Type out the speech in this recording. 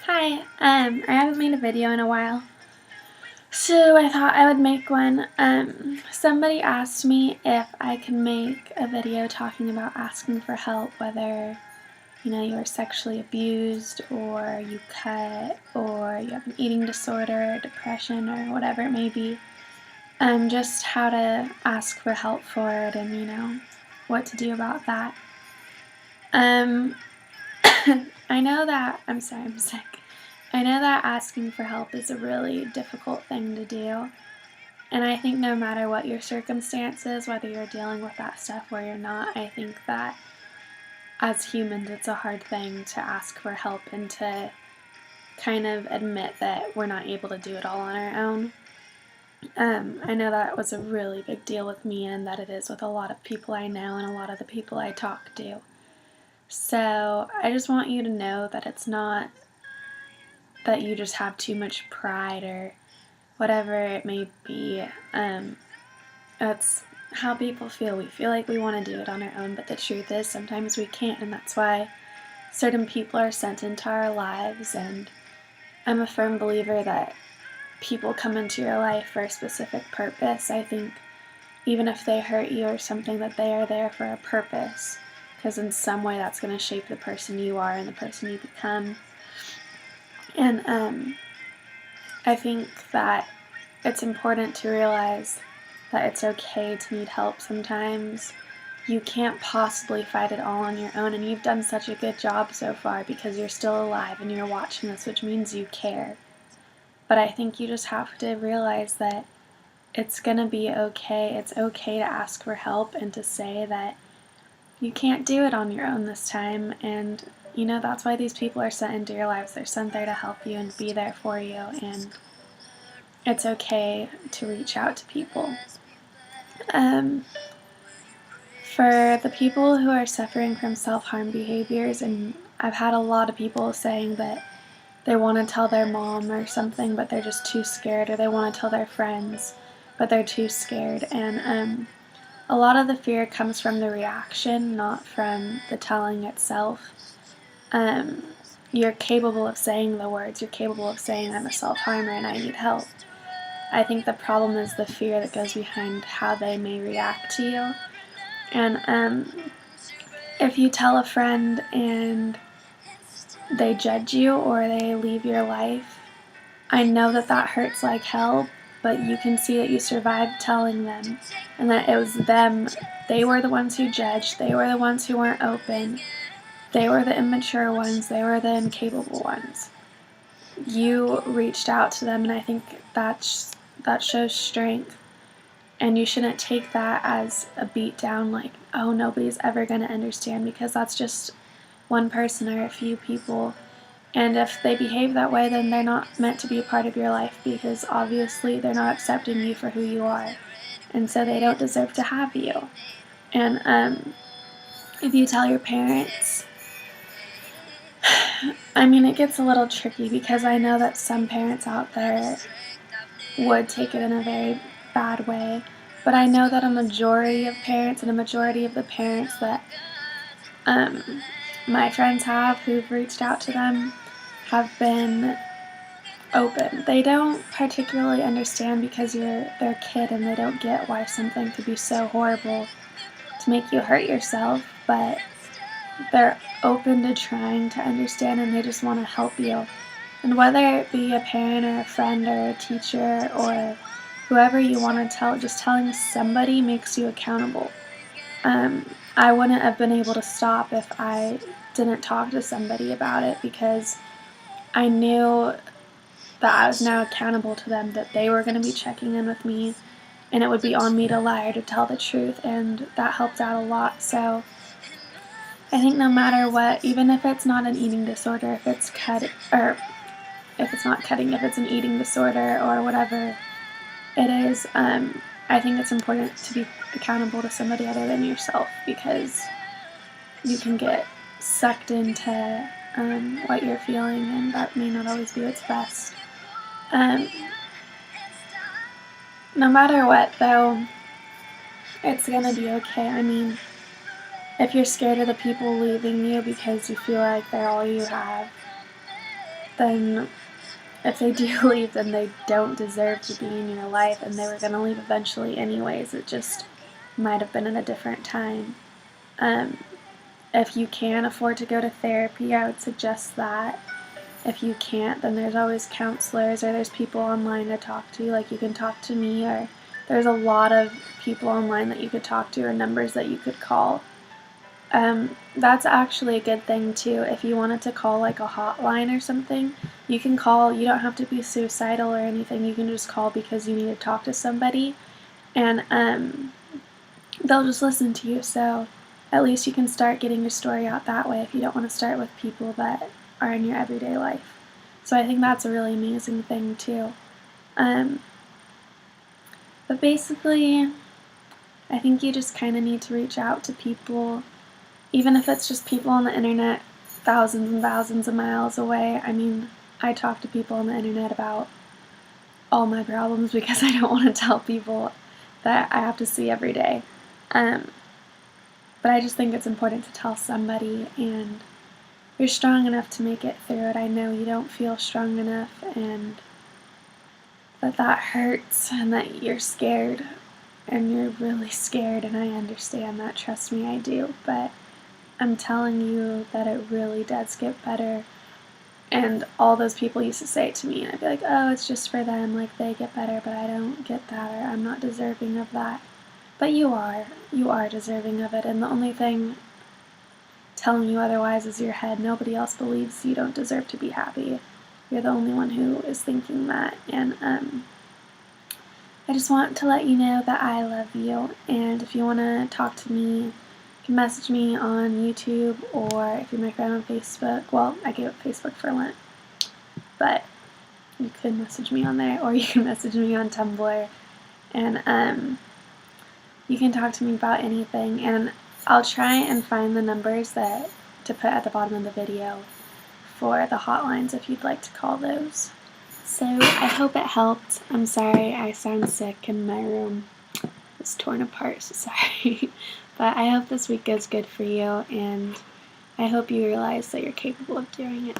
Hi, I haven't made a video in a while, so I thought I would make one. Somebody asked me if I could make a video talking about asking for help, whether, you were sexually abused, or you cut, or you have an eating disorder, depression, or whatever it may be. Just how to ask for help for it and, what to do about that. I know that, I'm sorry, I'm sick. I know that asking for help is a really difficult thing to do, and I think no matter what your circumstances, whether you're dealing with that stuff or you're not, I think that as humans it's a hard thing to ask for help and to kind of admit that we're not able to do it all on our own. I know that was a really big deal with me, and that it is with a lot of people I know and a lot of the people I talk to. So I just want you to know that it's not that you just have too much pride or whatever it may be. That's how people feel. We feel like we want to do it on our own, but the truth is sometimes we can't, and that's why certain people are sent into our lives. And I'm a firm believer that people come into your life for a specific purpose. I think even if they hurt you or something, that they are there for a purpose, because in some way that's going to shape the person you are and the person you become. And I think that it's important to realize that it's okay to need help sometimes. You can't possibly fight it all on your own, and you've done such a good job so far because you're still alive and you're watching this, which means you care. But I think you just have to realize that it's gonna be okay. It's okay to ask for help and to say that you can't do it on your own this time, and that's why these people are sent into your lives. They're sent there to help you and be there for you, and it's okay to reach out to people. For the people who are suffering from self-harm behaviors, and I've had a lot of people saying that they want to tell their mom or something, but they're just too scared, or they want to tell their friends, but they're too scared. And a lot of the fear comes from the reaction, not from the telling itself. You're capable of saying the words. You're capable of saying, I'm a self-harmer and I need help. I think the problem is the fear that goes behind how they may react to you. And if you tell a friend and they judge you or they leave your life, I know that that hurts like hell, but you can see that you survived telling them, and that it was them. They were the ones who judged. They were the ones who weren't open. They were the immature ones. They were the incapable ones. You reached out to them, and I think that shows strength. And you shouldn't take that as a beat down, like, oh, nobody's ever going to understand, because that's just one person or a few people. And if they behave that way, then they're not meant to be a part of your life, because obviously they're not accepting you for who you are. And so they don't deserve to have you. And if you tell your parents, I mean, it gets a little tricky, because I know that some parents out there would take it in a very bad way. But I know that a majority of parents, and a majority of the parents that my friends have who've reached out to them, have been open. They don't particularly understand because you're their kid, and they don't get why something could be so horrible to make you hurt yourself, but they're open to trying to understand, and they just want to help you. And whether it be a parent or a friend or a teacher or whoever you want to tell, just telling somebody makes you accountable. I wouldn't have been able to stop if I didn't talk to somebody about it, because I knew that I was now accountable to them, that they were going to be checking in with me, and it would be on me to lie or to tell the truth, and that helped out a lot. So I think no matter what, even if it's not an eating disorder, if it's if it's not cutting, if it's an eating disorder or whatever it is, I think it's important to be accountable to somebody other than yourself, because you can get sucked into what you're feeling, and that may not always be what's best. No matter what, though, it's gonna be okay. I mean, if you're scared of the people leaving you because you feel like they're all you have, then if they do leave, then they don't deserve to be in your life, and they were going to leave eventually anyways. It just might have been in a different time. If you can afford to go to therapy, I would suggest that. If you can't, then there's always counselors, or there's people online to talk to. Like, you can talk to me, or there's a lot of people online that you could talk to, or numbers that you could call. That's actually a good thing too. If you wanted to call like a hotline or something, you can call. You don't have to be suicidal or anything. You can just call because you need to talk to somebody, and they'll just listen to you. So at least you can start getting your story out that way if you don't want to start with people that are in your everyday life. So I think that's a really amazing thing too. But basically, I think you just kind of need to reach out to people, even if it's just people on the internet thousands and thousands of miles away. I mean, I talk to people on the internet about all my problems because I don't want to tell people that I have to see every day. But I just think it's important to tell somebody, and you're strong enough to make it through it. I know you don't feel strong enough, and that hurts, and that you're scared, and you're really scared, and I understand that. Trust me, I do. But I'm telling you that it really does get better. And all those people used to say it to me, and I'd be like, oh, it's just for them, like they get better, but I don't get that, or I'm not deserving of that. But you are deserving of it, and the only thing telling you otherwise is your head. Nobody else believes you don't deserve to be happy. You're the only one who is thinking that, and I just want to let you know that I love you, and if you want to talk to me, you can message me on YouTube, or if you're my friend on Facebook, well, I gave up Facebook for Lent, but you could message me on there, or you can message me on Tumblr, and you can talk to me about anything, and I'll try and find the numbers that to put at the bottom of the video for the hotlines if you'd like to call those. So I hope it helped. I'm sorry I sound sick and my room is torn apart, so sorry. But I hope this week goes good for you, and I hope you realize that you're capable of doing it.